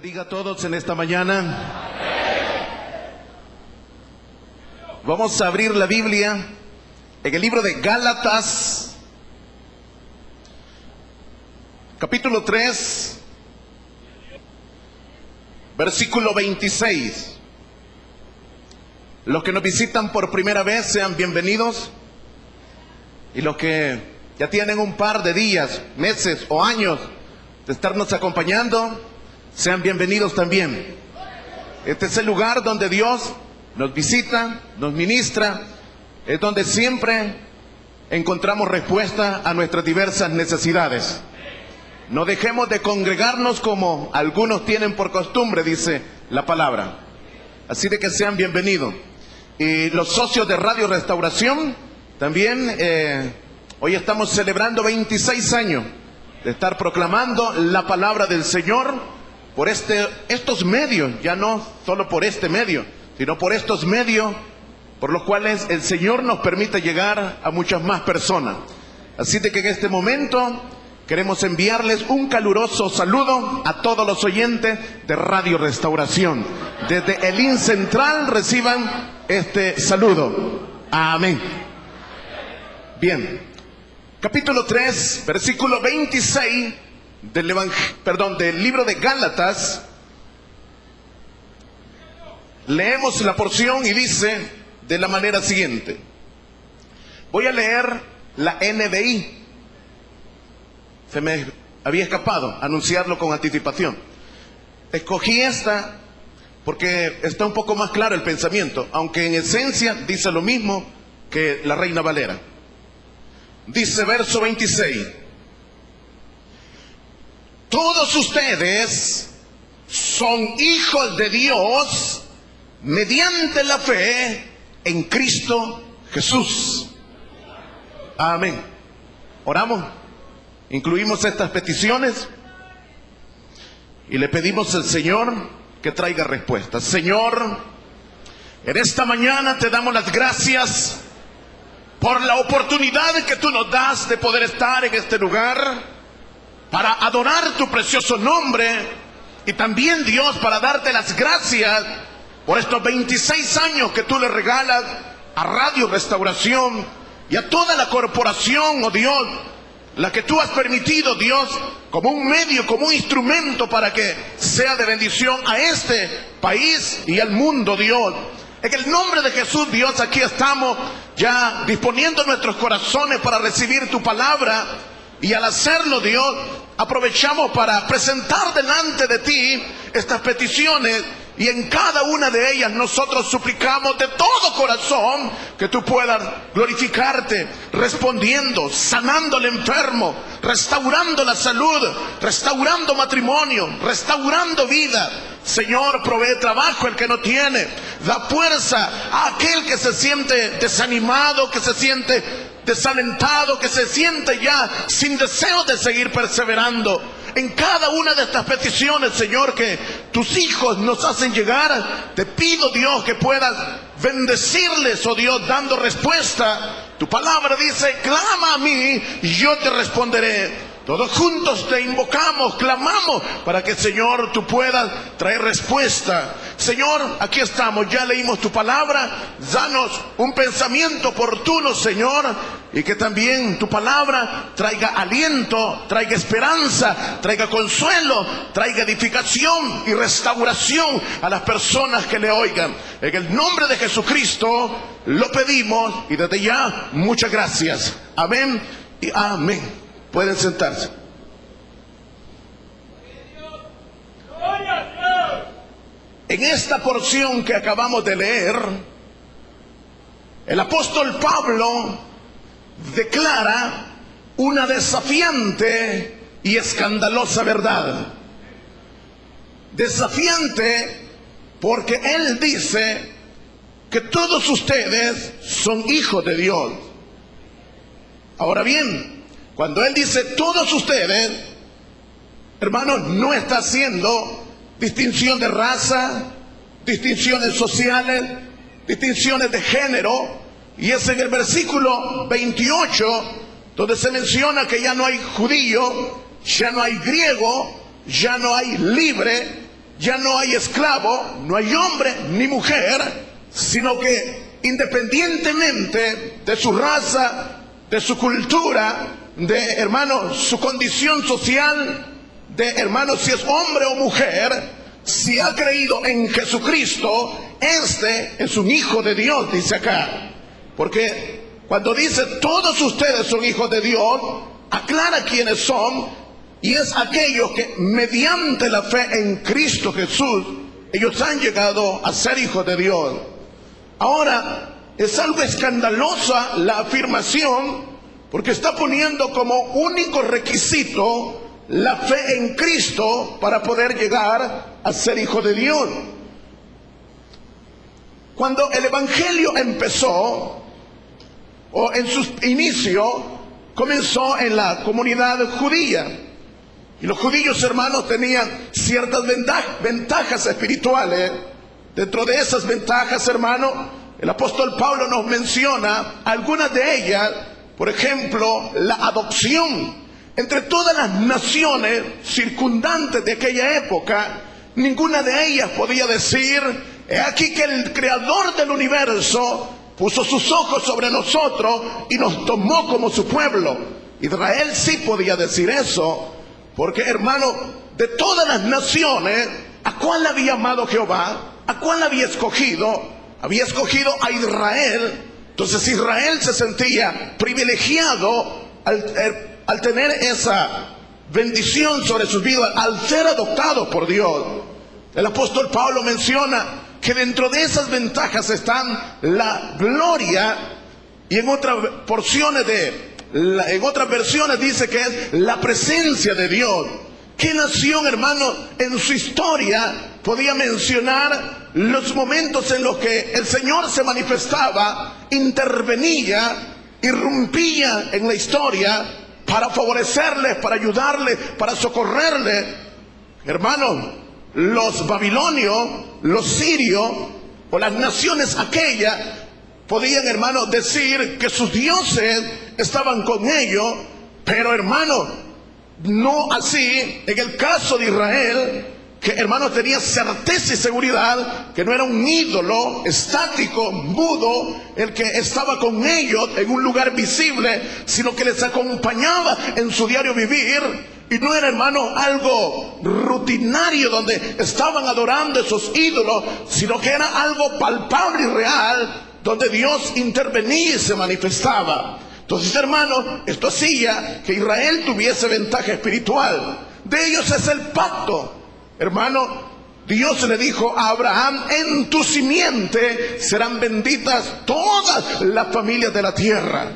bendiga a todos en esta mañana. Vamos a abrir la Biblia en el libro de Gálatas, capítulo 3, versículo 26. Los que nos visitan por primera vez, sean bienvenidos. Y los que ya tienen un par de días, meses o años de estarnos acompañando, sean bienvenidos también. Este es el lugar donde Dios nos visita, nos ministra, es donde siempre encontramos respuesta a nuestras diversas necesidades. No dejemos de congregarnos como algunos tienen por costumbre, dice la palabra. Así de que sean bienvenidos. Y los socios de Radio Restauración también, hoy estamos celebrando 26 años de estar proclamando la palabra del Señor por estos medios, ya no solo por este medio, sino por estos medios por los cuales el Señor nos permite llegar a muchas más personas. Así de que en este momento queremos enviarles un caluroso saludo a todos los oyentes de Radio Restauración. Desde el IN Central reciban este saludo. Amén. Bien, capítulo 3, versículo 26 del libro de Gálatas. Leemos la porción y dice de la manera siguiente. Voy a leer la NBI. Se me había escapado anunciarlo con anticipación. Escogí esta porque está un poco más claro el pensamiento, aunque en esencia dice lo mismo que la Reina Valera. Dice verso 26. Todos ustedes son hijos de Dios mediante la fe en Cristo Jesús. Amén. Oramos. Incluimos estas peticiones y le pedimos al Señor que traiga respuestas. Señor, en esta mañana te damos las gracias por la oportunidad que tú nos das de poder estar en este lugar para adorar tu precioso nombre, y también, Dios, para darte las gracias por estos 26 años que tú le regalas a Radio Restauración y a toda la corporación, oh Dios, la que tú has permitido, Dios, como un medio, como un instrumento para que sea de bendición a este país y al mundo, Dios. En el nombre de Jesús, Dios, aquí estamos ya disponiendo nuestros corazones para recibir tu palabra. Y al hacerlo, Dios, aprovechamos para presentar delante de ti estas peticiones, y en cada una de ellas nosotros suplicamos de todo corazón que tú puedas glorificarte, respondiendo, sanando al enfermo, restaurando la salud, restaurando matrimonio, restaurando vida. Señor, provee trabajo al que no tiene, da fuerza a aquel que se siente desanimado, que se siente desalentado, que se siente ya sin deseo de seguir perseverando. En cada una de estas peticiones, Señor, que tus hijos nos hacen llegar, te pido, Dios, que puedas bendecirles, oh Dios, dando respuesta. Tu palabra dice: clama a mí y yo te responderé. Todos juntos te invocamos, clamamos para que, Señor, tú puedas traer respuesta. Señor, aquí estamos, ya leímos tu palabra. Danos un pensamiento oportuno, Señor, y que también tu palabra traiga aliento, traiga esperanza, traiga consuelo, traiga edificación y restauración a las personas que le oigan. En el nombre de Jesucristo lo pedimos, y desde ya muchas gracias. Amén y amén. Pueden sentarse. En esta porción que acabamos de leer, el apóstol Pablo declara una desafiante y escandalosa verdad. Desafiante porque él dice que todos ustedes son hijos de Dios. Ahora bien, cuando él dice todos ustedes, hermanos, no está haciendo distinción de raza, distinciones sociales, distinciones de género. Y es en el versículo 28 donde se menciona que ya no hay judío, ya no hay griego, ya no hay libre, ya no hay esclavo, no hay hombre ni mujer, sino que independientemente de su raza, de su cultura, de hermano, su condición social, de hermano, si es hombre o mujer, si ha creído en Jesucristo, este es un hijo de Dios, dice acá. Porque cuando dice todos ustedes son hijos de Dios, aclara quiénes son, y es aquellos que mediante la fe en Cristo Jesús, ellos han llegado a ser hijos de Dios. Ahora, es algo escandalosa la afirmación, porque está poniendo como único requisito la fe en Cristo para poder llegar a ser hijo de Dios. Cuando el Evangelio empezó, o en su inicio, comenzó en la comunidad judía. Y los judíos, hermanos, tenían ciertas ventajas espirituales. Dentro de esas ventajas, hermanos, el apóstol Pablo nos menciona algunas de ellas. Por ejemplo, la adopción. Entre todas las naciones circundantes de aquella época, ninguna de ellas podía decir: he aquí que el creador del universo puso sus ojos sobre nosotros y nos tomó como su pueblo. Israel sí podía decir eso, porque, hermano, de todas las naciones, ¿a cuál había amado Jehová? ¿A cuál había escogido? Había escogido a Israel. Entonces Israel se sentía privilegiado al tener esa bendición sobre sus vidas, al ser adoptado por Dios. El apóstol Pablo menciona que dentro de esas ventajas están la gloria, y en otras porciones en otras versiones dice que es la presencia de Dios. ¿Qué nación, hermano, en su historia podía mencionar los momentos en los que el Señor se manifestaba, intervenía, irrumpía en la historia para favorecerles, para ayudarles, para socorrerles? Hermanos, los babilonios, los sirios o las naciones aquellas podían, hermanos, decir que sus dioses estaban con ellos, pero, hermanos, no así en el caso de Israel, que, hermanos, tenía certeza y seguridad que no era un ídolo estático, mudo, el que estaba con ellos en un lugar visible, sino que les acompañaba en su diario vivir. Y no era, hermano, algo rutinario donde estaban adorando esos ídolos, sino que era algo palpable y real, donde Dios intervenía y se manifestaba. Entonces, hermanos, esto hacía que Israel tuviese ventaja espiritual. De ellos es el pacto. Hermano, Dios le dijo a Abraham: en tu simiente serán benditas todas las familias de la tierra.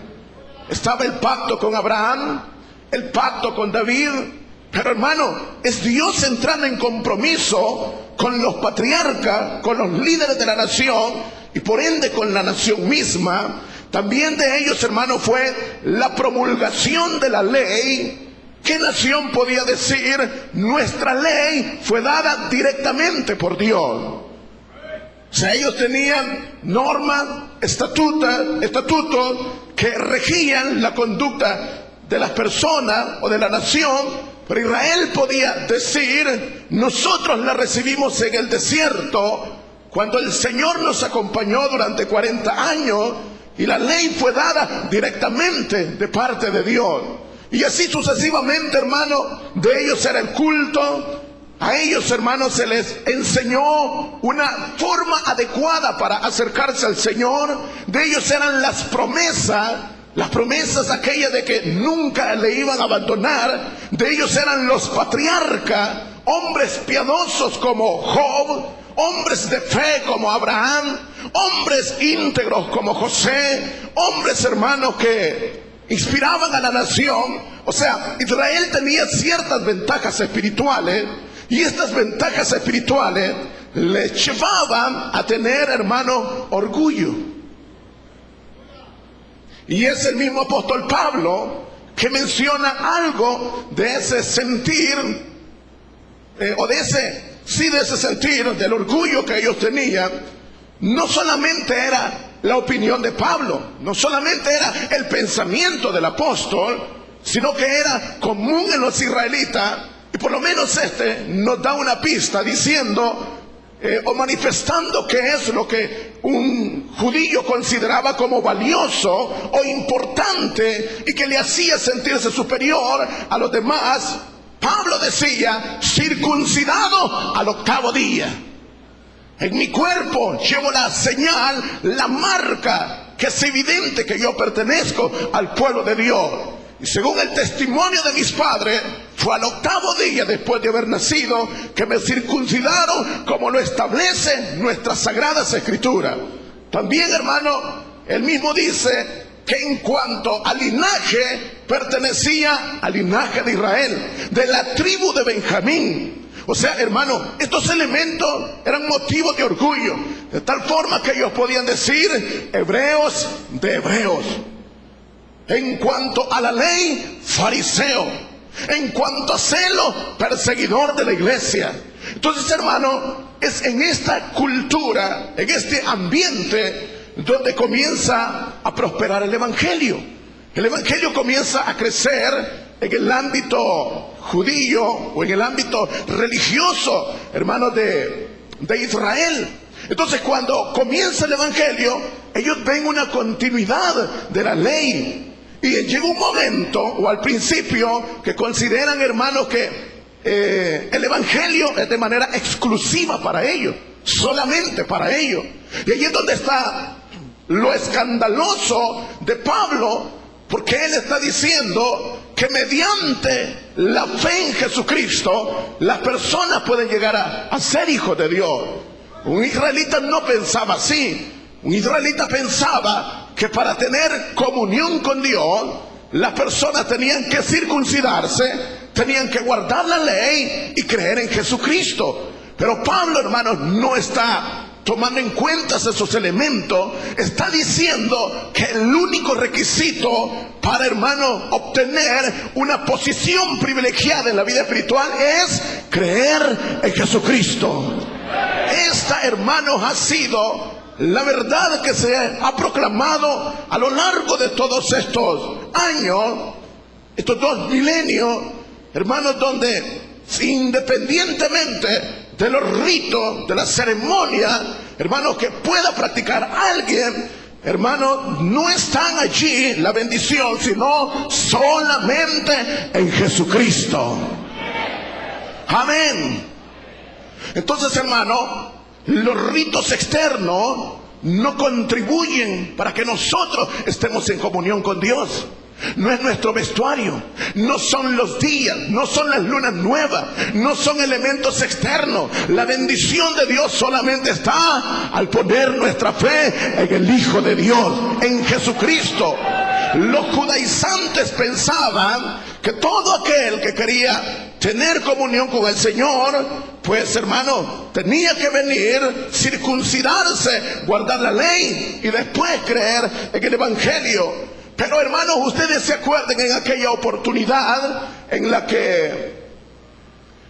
Estaba el pacto con Abraham, el pacto con David, pero, hermano, es Dios entrando en compromiso con los patriarcas, con los líderes de la nación, y por ende con la nación misma. También de ellos, hermano, fue la promulgación de la ley. ¿Qué nación podía decir: nuestra ley fue dada directamente por Dios? O sea, ellos tenían normas, estatutos que regían la conducta de las personas o de la nación, pero Israel podía decir: nosotros la recibimos en el desierto, cuando el Señor nos acompañó durante 40 años, y la ley fue dada directamente de parte de Dios. Y así sucesivamente, hermano. De ellos era el culto. A ellos, hermanos, se les enseñó una forma adecuada para acercarse al Señor. De ellos eran las promesas aquellas de que nunca le iban a abandonar. De ellos eran los patriarcas, hombres piadosos como Job, hombres de fe como Abraham, hombres íntegros como José, hombres, hermanos, que inspiraban a la nación. O sea, Israel tenía ciertas ventajas espirituales, y estas ventajas espirituales les llevaban a tener, hermano, orgullo. Y es el mismo apóstol Pablo que menciona algo de ese sentir, de ese sentir del orgullo que ellos tenían. No solamente era la opinión de Pablo, no solamente era el pensamiento del apóstol, sino que era común en los israelitas Y por lo menos este nos da una pista diciendo o manifestando qué es lo que un judío consideraba como valioso o importante y que le hacía sentirse superior a los demás. Pablo decía: circuncidado al 8º día. En mi cuerpo llevo la señal, la marca, que es evidente que yo pertenezco al pueblo de Dios. Y según el testimonio de mis padres, fue al 8º día después de haber nacido que me circuncidaron, como lo establece nuestras sagradas escrituras. También, hermano, él mismo dice que en cuanto al linaje, pertenecía al linaje de Israel, de la tribu de Benjamín. O sea, hermano, estos elementos eran motivos de orgullo, de tal forma que ellos podían decir: hebreos de hebreos. En cuanto a la ley, fariseo. En cuanto a celo, perseguidor de la iglesia. Entonces, hermano, es en esta cultura, en este ambiente, donde comienza a prosperar el evangelio. El evangelio comienza a crecer en el ámbito judío o en el ámbito religioso, hermanos, de Israel. Entonces, cuando comienza el evangelio, ellos ven una continuidad de la ley. Y llega un momento, o al principio, que consideran, hermanos, que el evangelio es de manera exclusiva para ellos, solamente para ellos. Y ahí es donde está lo escandaloso de Pablo, porque él está diciendo que mediante la fe en Jesucristo, las personas pueden llegar a ser hijos de Dios. Un israelita no pensaba así. Un israelita pensaba que para tener comunión con Dios, las personas tenían que circuncidarse, tenían que guardar la ley y creer en Jesucristo. Pero Pablo, hermanos, no está tomando en cuenta esos elementos. Está diciendo que el único requisito para, hermano, obtener una posición privilegiada en la vida espiritual es creer en Jesucristo. Esta, hermanos, ha sido la verdad que se ha proclamado a lo largo de todos estos años, estos 2 milenios, hermanos, donde independientemente de los ritos, de la ceremonia, hermanos, que pueda practicar alguien, hermanos, no están allí la bendición, sino solamente en Jesucristo. Amén. Entonces, hermano, los ritos externos no contribuyen para que nosotros estemos en comunión con Dios. No es nuestro vestuario, no son los días, no son las lunas nuevas, no son elementos externos. La bendición de Dios solamente está al poner nuestra fe en el Hijo de Dios, en Jesucristo. Los judaizantes pensaban que todo aquel que quería tener comunión con el Señor, pues, hermano, tenía que venir, circuncidarse, guardar la ley y después creer en el evangelio. Pero, hermanos, ustedes se acuerdan en aquella oportunidad en la que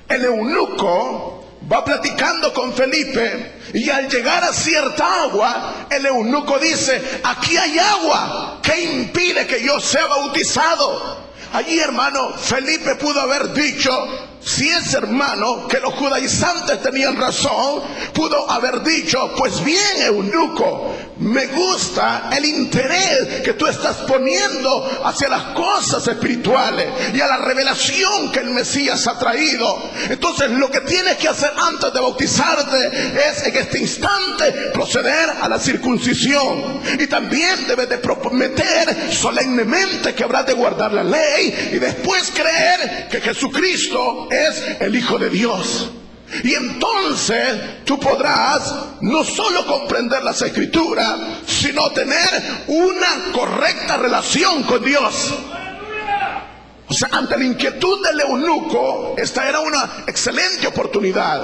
el eunuco va platicando con Felipe, y al llegar a cierta agua, el eunuco dice: aquí hay agua, ¿qué impide que yo sea bautizado? Allí, hermano, Felipe pudo haber dicho, si es, hermano, que los judaizantes tenían razón, pudo haber dicho: pues bien, eunuco, me gusta el interés que tú estás poniendo hacia las cosas espirituales y a la revelación que el Mesías ha traído. Entonces, lo que tienes que hacer antes de bautizarte es, en este instante, proceder a la circuncisión. Y también debes de prometer solemnemente que habrás de guardar la ley y después creer que Jesucristo es el Hijo de Dios. Y entonces tú podrás no solo comprender las Escrituras, sino tener una correcta relación con Dios. O sea, ante la inquietud del eunuco, esta era una excelente oportunidad.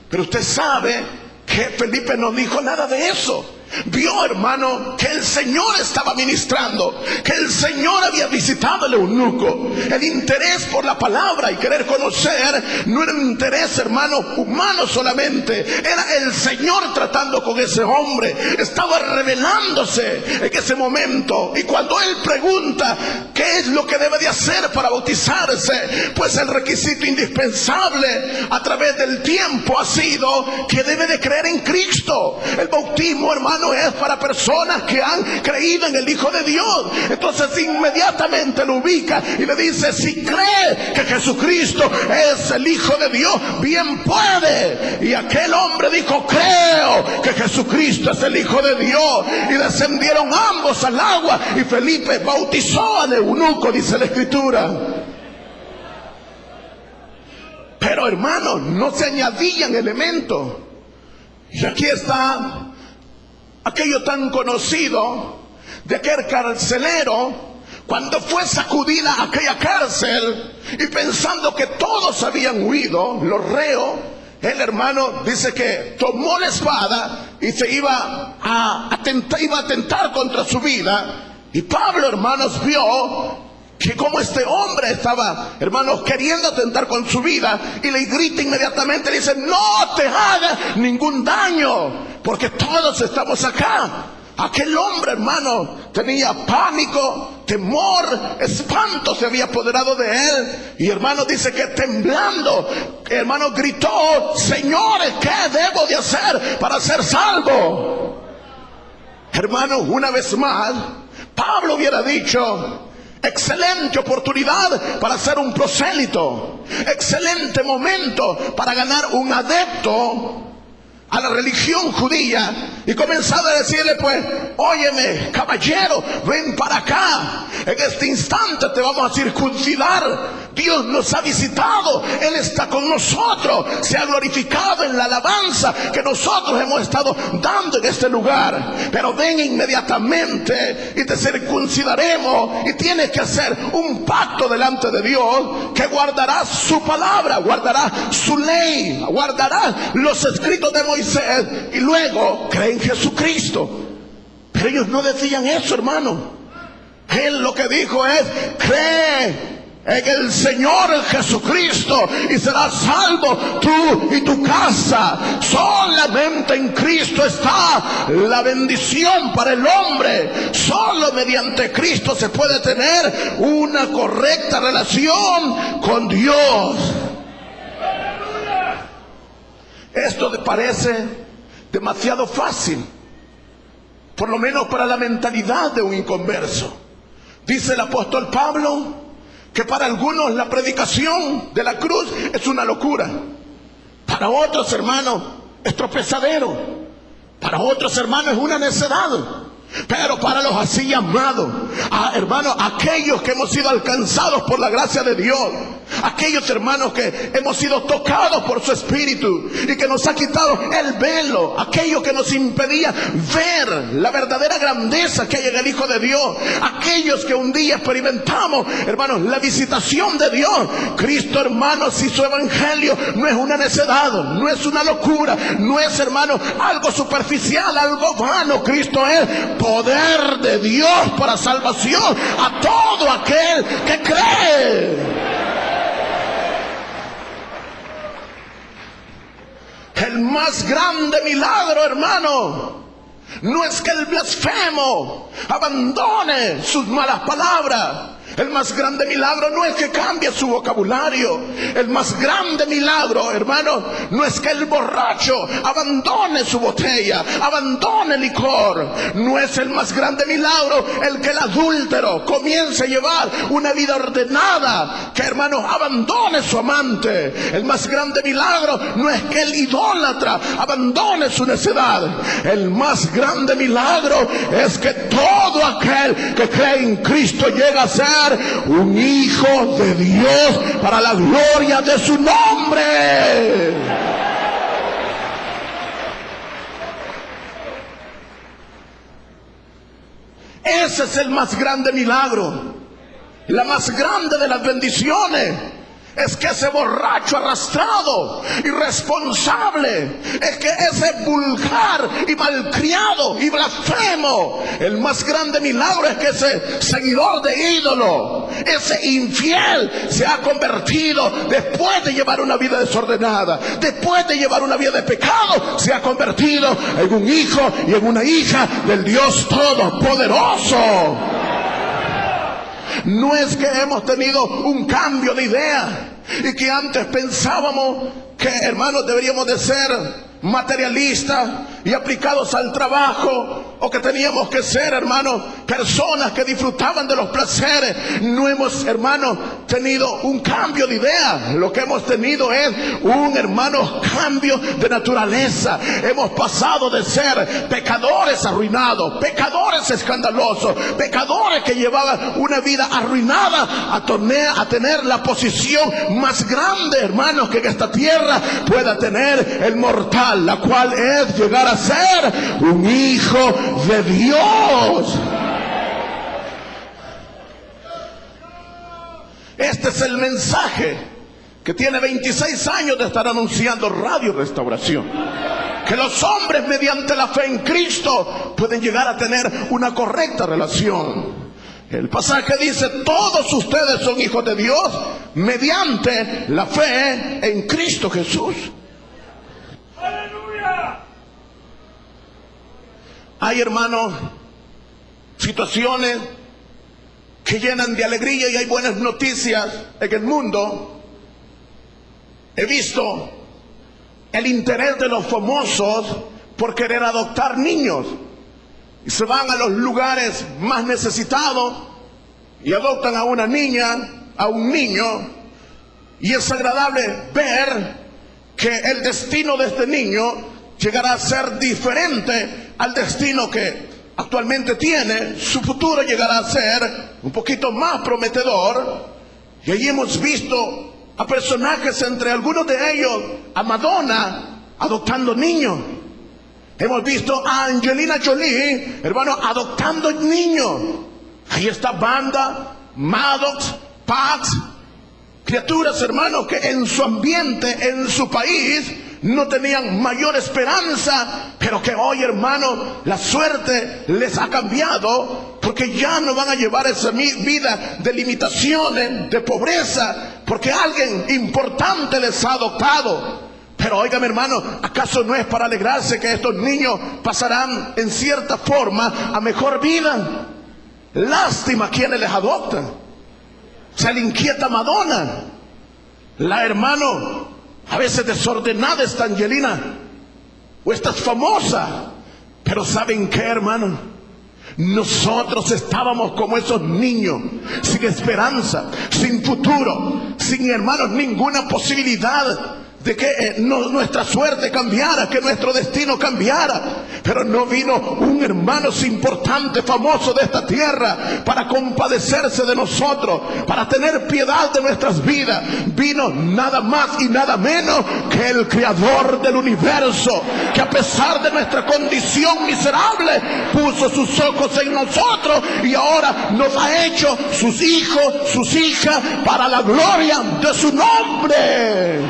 Pero usted sabe que Felipe no dijo nada de eso. vio, hermano, que el Señor estaba ministrando, que el Señor había visitado al eunuco. El interés por la palabra y querer conocer no era un interés, hermano, humano solamente. Era el Señor tratando con ese hombre. Estaba revelándose en ese momento. Y cuando él pregunta qué es lo que debe de hacer para bautizarse, pues el requisito indispensable a través del tiempo ha sido que debe de creer en Cristo. El bautismo, hermano, es para personas que han creído en el Hijo de Dios. Entonces inmediatamente lo ubica y le dice: si cree que Jesucristo es el Hijo de Dios, bien puede. Y aquel hombre dijo: creo que Jesucristo es el Hijo de Dios. Y descendieron ambos al agua y Felipe bautizó al eunuco, dice la Escritura. Pero, hermanos, no se añadían elementos. Y aquí está aquello tan conocido de aquel carcelero, cuando fue sacudida aquella cárcel y pensando que todos habían huido, los reos, el hermano dice que tomó la espada y se iba a atentar contra su vida. Y Pablo, hermanos, vio que como este hombre estaba, hermanos, queriendo atentar con su vida, y le grita inmediatamente, le dice: no te hagas ningún daño, porque todos estamos acá. Aquel hombre, hermano, tenía pánico, temor, espanto se había apoderado de él. Y, hermano, dice que temblando, hermano, gritó: señores, ¿qué debo de hacer para ser salvo? Hermano, una vez más, Pablo hubiera dicho: excelente oportunidad para ser un prosélito, excelente momento para ganar un adepto a la religión judía. Y comenzaba a decirle: pues, óyeme, caballero, ven para acá, en este instante te vamos a circuncidar. Dios nos ha visitado, Él está con nosotros, se ha glorificado en la alabanza que nosotros hemos estado dando en este lugar. Pero ven inmediatamente y te circuncidaremos, y tienes que hacer un pacto delante de Dios, que guardarás su palabra, guardarás su ley, guardarás los escritos de Moisés, y luego cree en Jesucristo. Pero ellos no decían eso, hermano. Él lo que dijo es: cree en el Señor Jesucristo y serás salvo tú y tu casa. Solamente en Cristo está la bendición para el hombre. Solo mediante Cristo se puede tener una correcta relación con Dios. Esto te parece demasiado fácil, por lo menos para la mentalidad de un inconverso. Dice el apóstol Pablo que para algunos la predicación de la cruz es una locura. Para otros, hermanos, es tropezadero. Para otros, hermanos, es una necedad. Pero para los así llamados, hermanos, aquellos que hemos sido alcanzados por la gracia de Dios, aquellos, hermanos, que hemos sido tocados por su Espíritu y que nos ha quitado el velo, aquello que nos impedía ver la verdadera grandeza que hay en el Hijo de Dios, aquellos que un día experimentamos, hermanos, la visitación de Dios. Cristo, hermanos, y su evangelio no es una necedad, no es una locura, no es, hermanos, algo superficial, algo vano. Cristo es poder de Dios para salvación a todo aquel que cree. El más grande milagro, hermano, no es que el blasfemo abandone sus malas palabras. El más grande milagro no es que cambie su vocabulario. El más grande milagro, hermano, no es que el borracho abandone su botella, abandone el licor. No es el más grande milagro el que el adúltero comience a llevar una vida ordenada, que, hermano, abandone su amante. El más grande milagro no es que el idólatra abandone su necedad. El más grande milagro es que todo aquel que cree en Cristo llega a ser un hijo de Dios para la gloria de su nombre. Ese es el más grande milagro, la más grande de las bendiciones. es que ese borracho arrastrado, irresponsable, es que ese vulgar y malcriado y blasfemo, el más grande milagro es que ese seguidor de ídolo, ese infiel, se ha convertido, después de llevar una vida desordenada, después de llevar una vida de pecado, se ha convertido en un hijo y en una hija del Dios Todopoderoso. No es que hemos tenido un cambio de idea y que antes pensábamos que, hermanos, deberíamos de ser materialistas y aplicados al trabajo, o que teníamos que ser, hermanos, personas que disfrutaban de los placeres. No hemos, hermanos, tenido un cambio de idea. Lo que hemos tenido es un, hermanos, cambio de naturaleza. Hemos pasado de ser pecadores arruinados, pecadores escandalosos, pecadores que llevaban una vida arruinada, a tener la posición más grande, hermanos, que en esta tierra pueda tener el mortal, la cual es llegar a ser un hijo de Dios. Este es el mensaje que tiene 26 años de estar anunciando Radio Restauración. Que los hombres, mediante la fe en Cristo, pueden llegar a tener una correcta relación. El pasaje dice: todos ustedes son hijos de Dios mediante la fe en Cristo Jesús. ¡Aleluya! Hay, hermanos, situaciones que llenan de alegría y hay buenas noticias en el mundo. He visto el interés de los famosos por querer adoptar niños, y se van a los lugares más necesitados y adoptan a una niña, a un niño, y es agradable ver que el destino de este niño llegará a ser diferente al destino que actualmente tiene. Su futuro llegará a ser un poquito más prometedor. Y allí hemos visto a personajes, entre algunos de ellos a Madonna, adoptando niños. Hemos visto a Angelina Jolie, hermano, adoptando niños. Ahí está Wanda, Maddox, Pax, criaturas, hermanos, que en su ambiente, en su país, no tenían mayor esperanza, pero que hoy, hermano, la suerte les ha cambiado, porque ya no van a llevar esa vida de limitaciones, de pobreza, porque alguien importante les ha adoptado. Pero óigame, hermano, ¿acaso no es para alegrarse que estos niños pasarán en cierta forma a mejor vida? Lástima quienes les adoptan. Se le inquieta Madonna. La, hermano, a veces desordenada esta Angelina, o esta es famosa. Pero ¿saben qué, hermano? Nosotros estábamos como esos niños, sin esperanza, sin futuro, sin, hermanos, ninguna posibilidad de que nuestra suerte cambiara, que nuestro destino cambiara. Pero no vino un hermano importante, famoso de esta tierra, para compadecerse de nosotros, para tener piedad de nuestras vidas. Vino nada más y nada menos que el Creador del universo, que a pesar de nuestra condición miserable, puso sus ojos en nosotros y ahora nos ha hecho sus hijos, sus hijas, para la gloria de su nombre.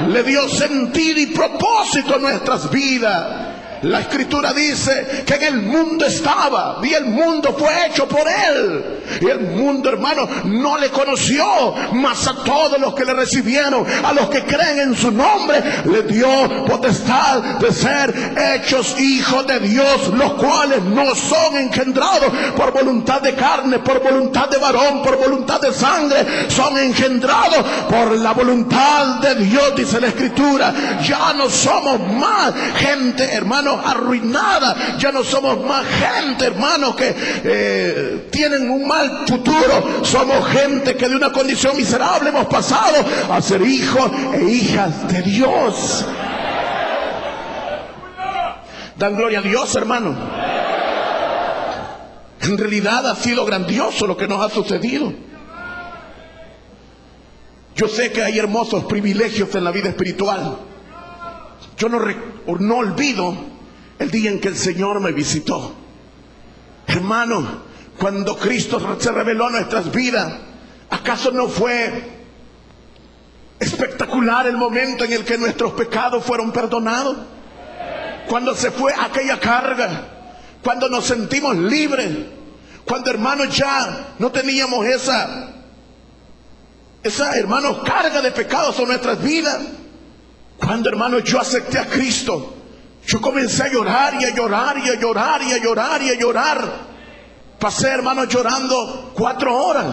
Le dio sentido y propósito a nuestras vidas. La Escritura dice que en el mundo estaba y el mundo fue hecho por Él. Y el mundo, hermano, no le conoció, mas a todos los que le recibieron, a los que creen en su nombre, le dio potestad de ser hechos hijos de Dios, los cuales no son engendrados por voluntad de carne, por voluntad de varón, por voluntad de sangre, son engendrados por la voluntad de Dios, dice la Escritura. Ya no somos más gente, hermano, arruinada. Ya no somos más gente, hermano, que tienen un mal futuro. Somos gente que de una condición miserable hemos pasado a ser hijos e hijas de Dios. Dan gloria a Dios, hermano. En realidad ha sido grandioso lo que nos ha sucedido. Yo sé que hay hermosos privilegios en la vida espiritual. Yo no olvido el día en que el Señor me visitó. Hermano, cuando Cristo se reveló a nuestras vidas, ¿acaso no fue Espectacular el momento en el que nuestros pecados fueron perdonados. Cuando se fue aquella carga, cuando nos sentimos libres, cuando, hermanos, ya no teníamos esa hermanos, carga de pecados sobre nuestras vidas. Cuando, hermanos, yo acepté a Cristo, yo comencé a llorar y a llorar y a llorar y a llorar y a llorar. Pasé, hermanos, llorando 4 horas,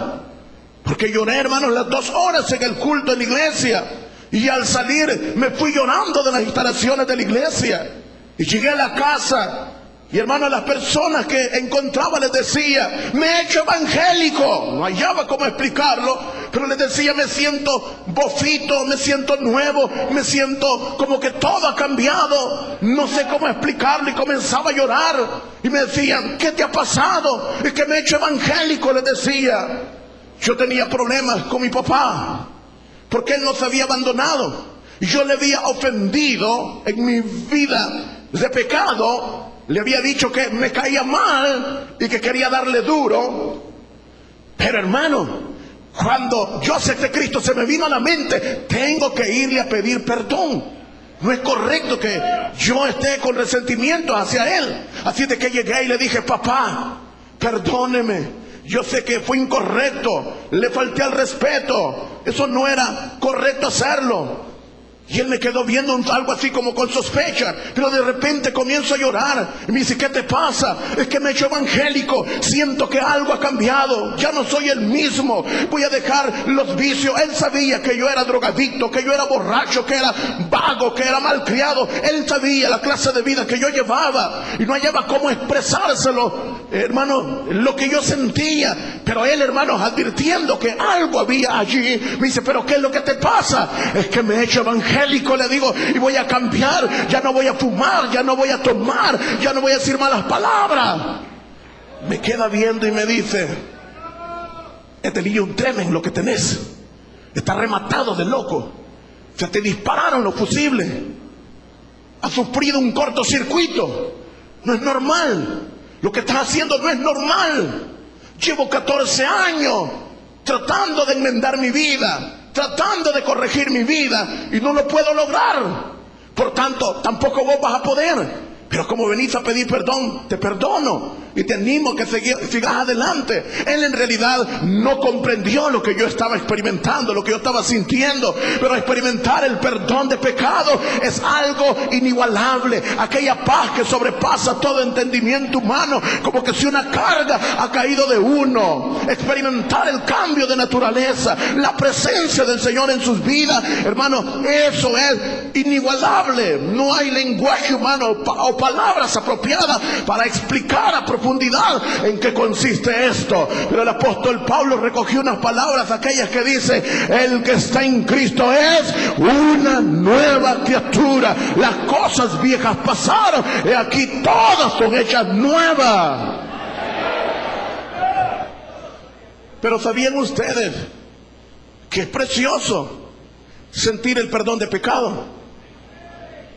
porque lloré, hermanos, las 2 horas en el culto en la iglesia, y al salir me fui llorando de las instalaciones de la iglesia. Y llegué a la casa y, hermanos, las personas que encontraba les decía: me he hecho evangélico. No hallaba cómo explicarlo, pero les decía: me siento bofito, me siento nuevo, me siento como que todo ha cambiado. No sé cómo explicarlo, y comenzaba a llorar. Y me decían: ¿qué te ha pasado? Es que me he hecho evangélico, les decía. Yo tenía problemas con mi papá, porque él nos había abandonado, y yo le había ofendido en mi vida de pecado. Le había dicho que me caía mal y que quería darle duro. Pero, hermano, cuando yo acepté a Cristo, se me vino a la mente: tengo que irle a pedir perdón. No es correcto que yo esté con resentimiento hacia él. Así de que llegué y le dije: papá, perdóneme, yo sé que fue incorrecto, le falté al respeto, eso no era correcto hacerlo. Y él me quedó viendo algo así como con sospecha, pero de repente comienzo a llorar. Y me dice: ¿qué te pasa? Es que me he hecho evangélico, siento que algo ha cambiado, ya no soy el mismo, voy a dejar los vicios. Él sabía que yo era drogadicto, que yo era borracho, que era vago, que era malcriado. Él sabía la clase de vida que yo llevaba, y no hallaba cómo expresárselo, hermano, lo que yo sentía. Pero él, hermanos, advirtiendo que algo había allí, me dice: ¿pero qué es lo que te pasa? Es que me he hecho evangélico, le digo, y voy a cambiar. Ya no voy a fumar, ya no voy a tomar, ya no voy a decir malas palabras. Me queda viendo y me dice: este niño tremen lo que tenés, está rematado de loco, se te dispararon los fusibles, has sufrido un cortocircuito, no es normal, lo que estás haciendo no es normal. Llevo 14 años tratando de enmendar mi vida, tratando de corregir mi vida, y no lo puedo lograr. Por tanto, tampoco vos vas a poder. Pero como venís a pedir perdón, te perdono y te animo a que sigas adelante. Él en realidad no comprendió lo que yo estaba experimentando, lo que yo estaba sintiendo. Pero experimentar el perdón de pecado es algo inigualable. Aquella paz que sobrepasa todo entendimiento humano, como que si una carga ha caído de uno. Experimentar el cambio de naturaleza, la presencia del Señor en sus vidas, hermano, eso es inigualable. No hay lenguaje humano o palabras apropiadas para explicar a profundidad en qué consiste esto. Pero el apóstol Pablo recogió unas palabras, aquellas que dice: el que está en Cristo es una nueva criatura, las cosas viejas pasaron, y aquí todas son hechas nuevas. Pero ¿sabían ustedes que es precioso sentir el perdón de pecado?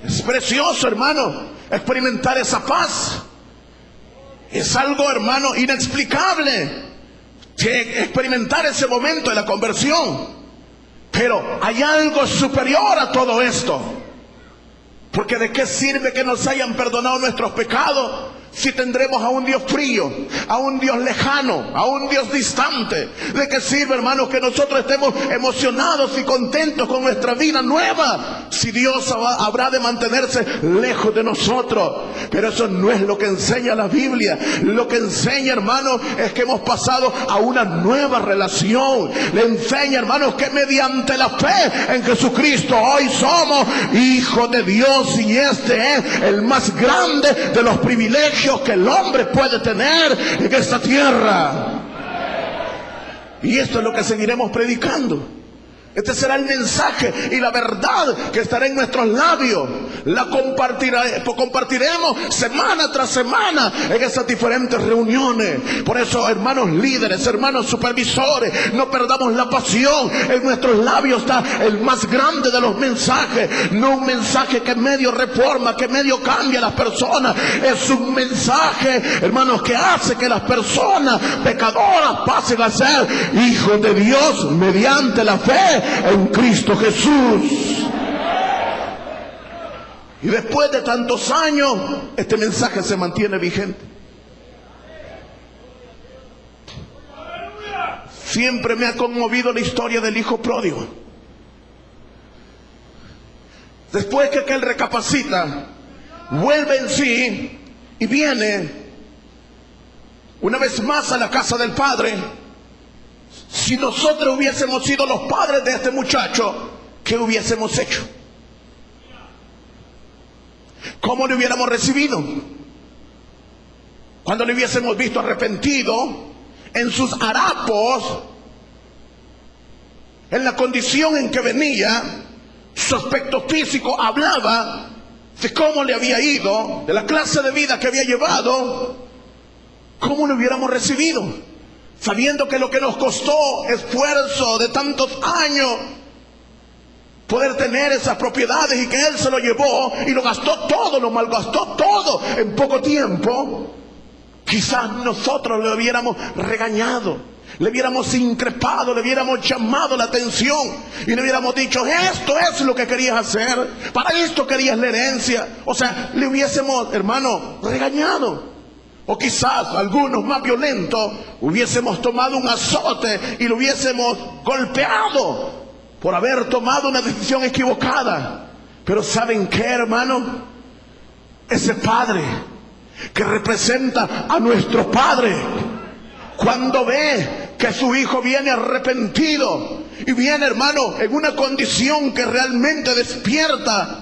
Es precioso, hermano, experimentar esa paz. Es algo, hermano, inexplicable que experimentar ese momento de la conversión. Pero hay algo superior a todo esto. Porque ¿de qué sirve que nos hayan perdonado nuestros pecados si tendremos a un Dios frío, a un Dios lejano, a un Dios distante? ¿De qué sirve, hermanos, que nosotros estemos emocionados y contentos con nuestra vida nueva si Dios habrá de mantenerse lejos de nosotros? Pero eso no es lo que enseña la Biblia. Lo que enseña, hermanos, es que hemos pasado a una nueva relación. Le enseña, hermanos, que mediante la fe en Jesucristo hoy somos hijos de Dios, y este es el más grande de los privilegios que el hombre puede tener en esta tierra. Y esto es lo que seguiremos predicando. Este será el mensaje y la verdad que estará en nuestros labios. La compartiremos semana tras semana en esas diferentes reuniones. Por eso, hermanos líderes, hermanos supervisores, no perdamos la pasión. En nuestros labios está el más grande de los mensajes. No un mensaje que medio reforma, que medio cambia a las personas. Es un mensaje, hermanos, que hace que las personas pecadoras pasen a ser hijos de Dios mediante la fe en Cristo Jesús. Y después de tantos años, este mensaje se mantiene vigente. Siempre me ha conmovido la historia del hijo pródigo. Después que aquel recapacita, vuelve en sí y viene una vez más a la casa del padre. Si nosotros hubiésemos sido los padres de este muchacho, ¿qué hubiésemos hecho? ¿Cómo le hubiéramos recibido? Cuando le hubiésemos visto arrepentido, en sus harapos, en la condición en que venía, su aspecto físico hablaba de cómo le había ido, de la clase de vida que había llevado. ¿Cómo lo hubiéramos recibido? Sabiendo que lo que nos costó esfuerzo de tantos años poder tener esas propiedades, y que él se lo llevó y lo gastó todo, lo malgastó todo en poco tiempo. Quizás nosotros le hubiéramos regañado, le hubiéramos increpado, le hubiéramos llamado la atención y le hubiéramos dicho: esto es lo que querías hacer, para esto querías la herencia. O sea, le hubiésemos, hermano, regañado. O quizás algunos más violentos hubiésemos tomado un azote y lo hubiésemos golpeado por haber tomado una decisión equivocada. Pero ¿saben qué, hermano? Ese padre que representa a nuestro Padre, cuando ve que su hijo viene arrepentido y viene, hermano, en una condición que realmente despierta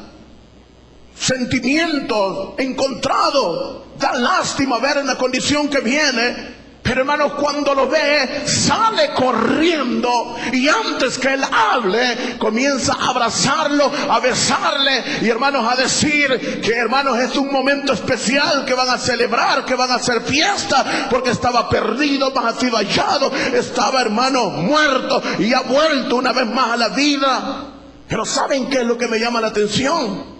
sentimientos encontrados, da lástima ver en la condición que viene. Pero, hermanos, cuando lo ve, sale corriendo y antes que él hable, comienza a abrazarlo, a besarle y, hermanos, a decir que, hermanos, es un momento especial, que van a celebrar, que van a hacer fiesta, porque estaba perdido, mas ha sido hallado, estaba, hermano, muerto y ha vuelto una vez más a la vida. Pero ¿saben qué es lo que me llama la atención?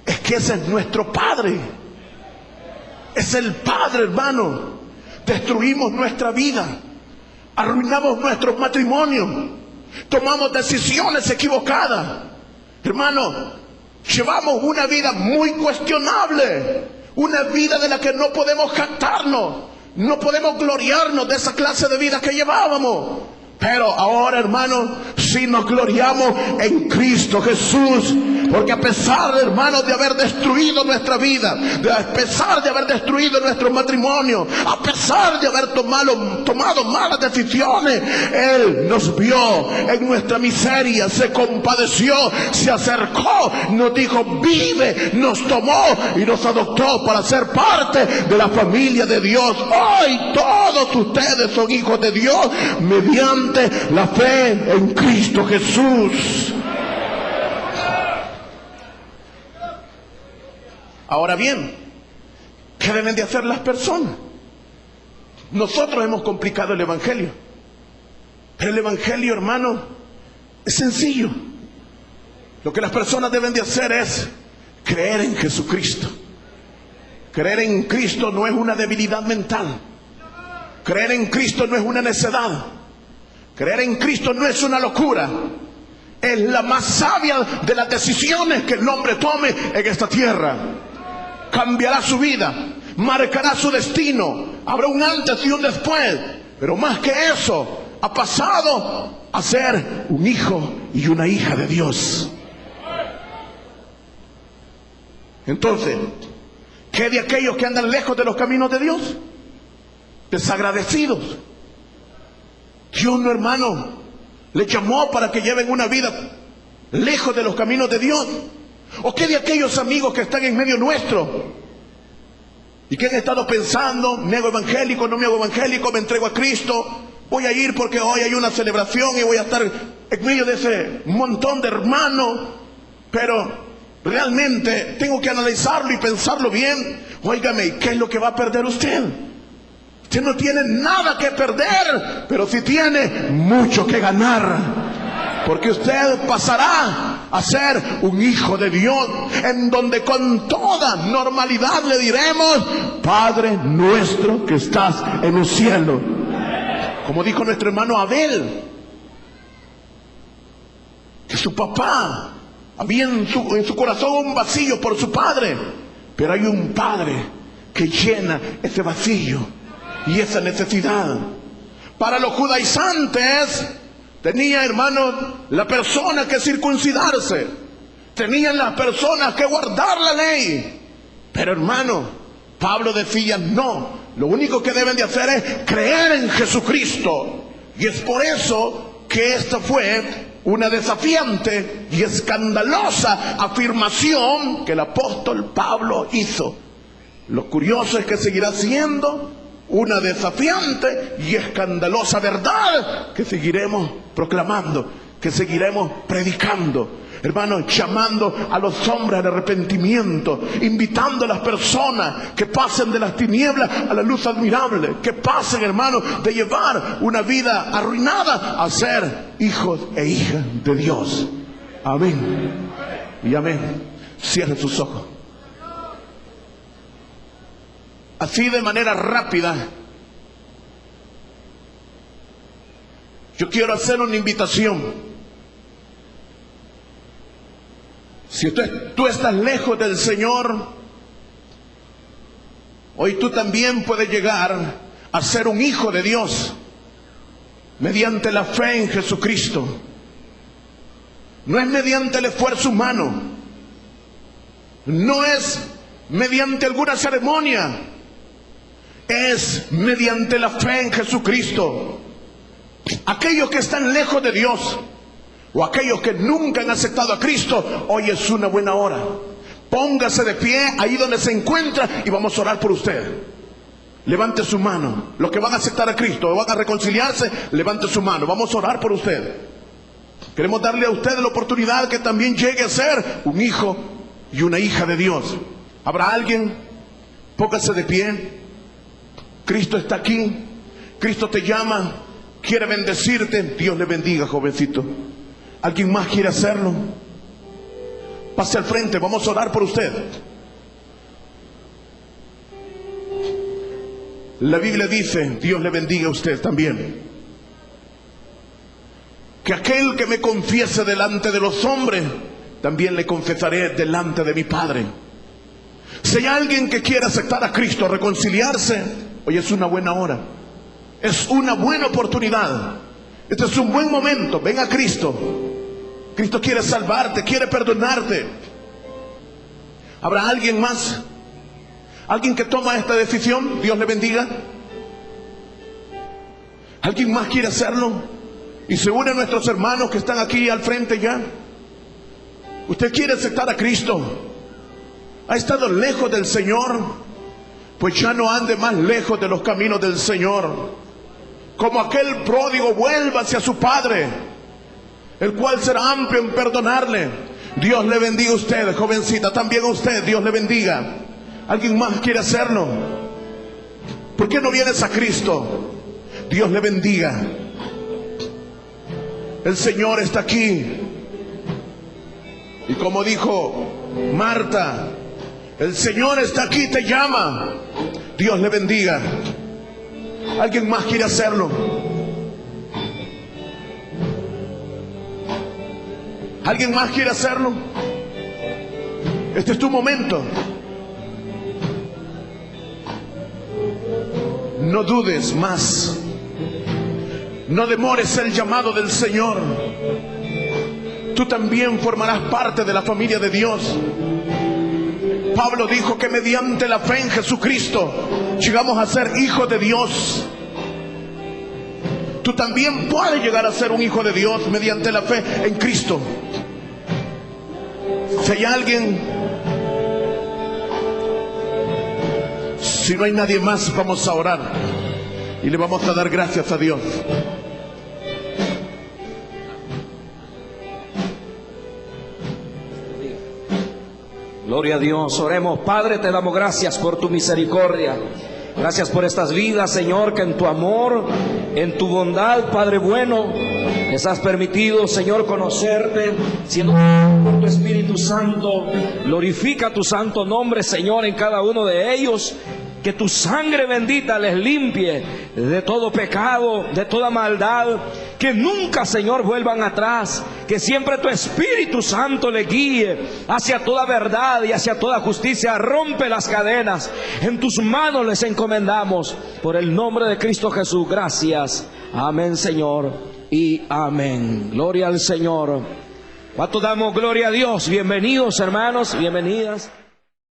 Es que ese es nuestro Padre. Es el Padre, hermano. Destruimos nuestra vida, arruinamos nuestros matrimonios, tomamos decisiones equivocadas. Hermano, llevamos una vida muy cuestionable, una vida de la que no podemos jactarnos, no podemos gloriarnos de esa clase de vida que llevábamos. Pero ahora, hermanos, sí nos gloriamos en Cristo Jesús, porque a pesar, hermanos, de haber destruido nuestra vida, a pesar de haber destruido nuestro matrimonio, a pesar de haber tomado malas decisiones, Él nos vio en nuestra miseria, se compadeció, se acercó, nos dijo: vive, nos tomó y nos adoptó para ser parte de la familia de Dios. Hoy todos ustedes son hijos de Dios mediante la fe en Cristo Jesús. Ahora bien, ¿qué deben de hacer las personas? Nosotros hemos complicado el Evangelio, pero el Evangelio, hermano, es sencillo. Lo que las personas deben de hacer es creer en Jesucristo. Creer en Cristo no es una debilidad mental. Creer en Cristo no es una necedad. Creer en Cristo no es una locura. Es la más sabia de las decisiones que el hombre tome en esta tierra. Cambiará su vida, marcará su destino. Habrá un antes y un después. Pero más que eso, ha pasado a ser un hijo y una hija de Dios. Entonces, ¿qué de aquellos que andan lejos de los caminos de Dios? Desagradecidos. Dios, no, hermano, le llamó para que lleven una vida lejos de los caminos de Dios. ¿O qué de aquellos amigos que están en medio nuestro y que han estado pensando: me hago evangélico, no me hago evangélico, me entrego a Cristo, voy a ir porque hoy hay una celebración y voy a estar en medio de ese montón de hermanos, pero realmente tengo que analizarlo y pensarlo bien? Óigame, ¿qué es lo que va a perder usted? Usted no tiene nada que perder, pero sí tiene mucho que ganar. Porque usted pasará a ser un hijo de Dios, en donde con toda normalidad le diremos: Padre nuestro que estás en los cielos. Como dijo nuestro hermano Abel: que su papá, había en su corazón un vacío por su padre, pero hay un padre que llena ese vacío y esa necesidad. Para los judaizantes tenía, hermanos, la persona que circuncidarse, tenían las personas que guardar la ley, pero hermano, Pablo decía no, lo único que deben de hacer es creer en Jesucristo. Y es por eso que esta fue una desafiante y escandalosa afirmación que el apóstol Pablo hizo. Lo curioso es que seguirá siendo una desafiante y escandalosa verdad que seguiremos proclamando, que seguiremos predicando. Hermanos, llamando a los hombres al arrepentimiento, invitando a las personas que pasen de las tinieblas a la luz admirable, que pasen, hermanos, de llevar una vida arruinada a ser hijos e hijas de Dios. Amén y amén. Cierre sus ojos. Así de manera rápida, yo quiero hacer una invitación. Si tú estás lejos del Señor, hoy tú también puedes llegar a ser un hijo de Dios mediante la fe en Jesucristo. No es mediante el esfuerzo humano, no es mediante alguna ceremonia, es mediante la fe en Jesucristo. Aquellos que están lejos de Dios, o aquellos que nunca han aceptado a Cristo, hoy es una buena hora. Póngase de pie ahí donde se encuentra y vamos a orar por usted. Levante su mano. Los que van a aceptar a Cristo o van a reconciliarse, levante su mano. Vamos a orar por usted. Queremos darle a usted la oportunidad que también llegue a ser un hijo y una hija de Dios. ¿Habrá alguien? Póngase de pie. Cristo está aquí. Cristo te llama. Quiere bendecirte. Dios le bendiga, jovencito. ¿Alguien más quiere hacerlo? Pase al frente, vamos a orar por usted. La Biblia dice, Dios le bendiga a usted también, que aquel que me confiese delante de los hombres, también le confesaré delante de mi Padre. Si hay alguien que quiere aceptar a Cristo, reconciliarse, hoy es una buena hora. Es una buena oportunidad. Este es un buen momento. Ven a Cristo. Cristo quiere salvarte, quiere perdonarte. ¿Habrá alguien más? ¿Alguien que toma esta decisión? Dios le bendiga. ¿Alguien más quiere hacerlo? Y se une a nuestros hermanos que están aquí al frente ya. ¿Usted quiere aceptar a Cristo? ¿Ha estado lejos del Señor? Pues ya no ande más lejos de los caminos del Señor. Como aquel pródigo, vuelva hacia su Padre, el cual será amplio en perdonarle. Dios le bendiga a usted, jovencita, también a usted, Dios le bendiga. ¿Alguien más quiere hacerlo? ¿Por qué no vienes a Cristo? Dios le bendiga. El Señor está aquí. Y como dijo Marta, el Señor está aquí, te llama. Dios le bendiga. ¿Alguien más quiere hacerlo? ¿Alguien más quiere hacerlo? Este es tu momento. No dudes más. No demores el llamado del Señor. Tú también formarás parte de la familia de Dios. Pablo dijo que mediante la fe en Jesucristo llegamos a ser hijos de Dios. Tú también puedes llegar a ser un hijo de Dios mediante la fe en Cristo. Si hay alguien, si no hay nadie más, vamos a orar y le vamos a dar gracias a Dios. Gloria a Dios. Oremos. Padre, te damos gracias por tu misericordia. Gracias por estas vidas, Señor, que en tu amor, en tu bondad, Padre bueno, les has permitido, Señor, conocerte, siendo por tu Espíritu Santo. Glorifica tu santo nombre, Señor, en cada uno de ellos. Que tu sangre bendita les limpie de todo pecado, de toda maldad. Que nunca, Señor, vuelvan atrás. Que siempre tu Espíritu Santo les guíe hacia toda verdad y hacia toda justicia. Rompe las cadenas. En tus manos les encomendamos. Por el nombre de Cristo Jesús. Gracias. Amén, Señor. Y amén. Gloria al Señor. ¿Cuánto damos gloria a Dios? Bienvenidos, hermanos, bienvenidas.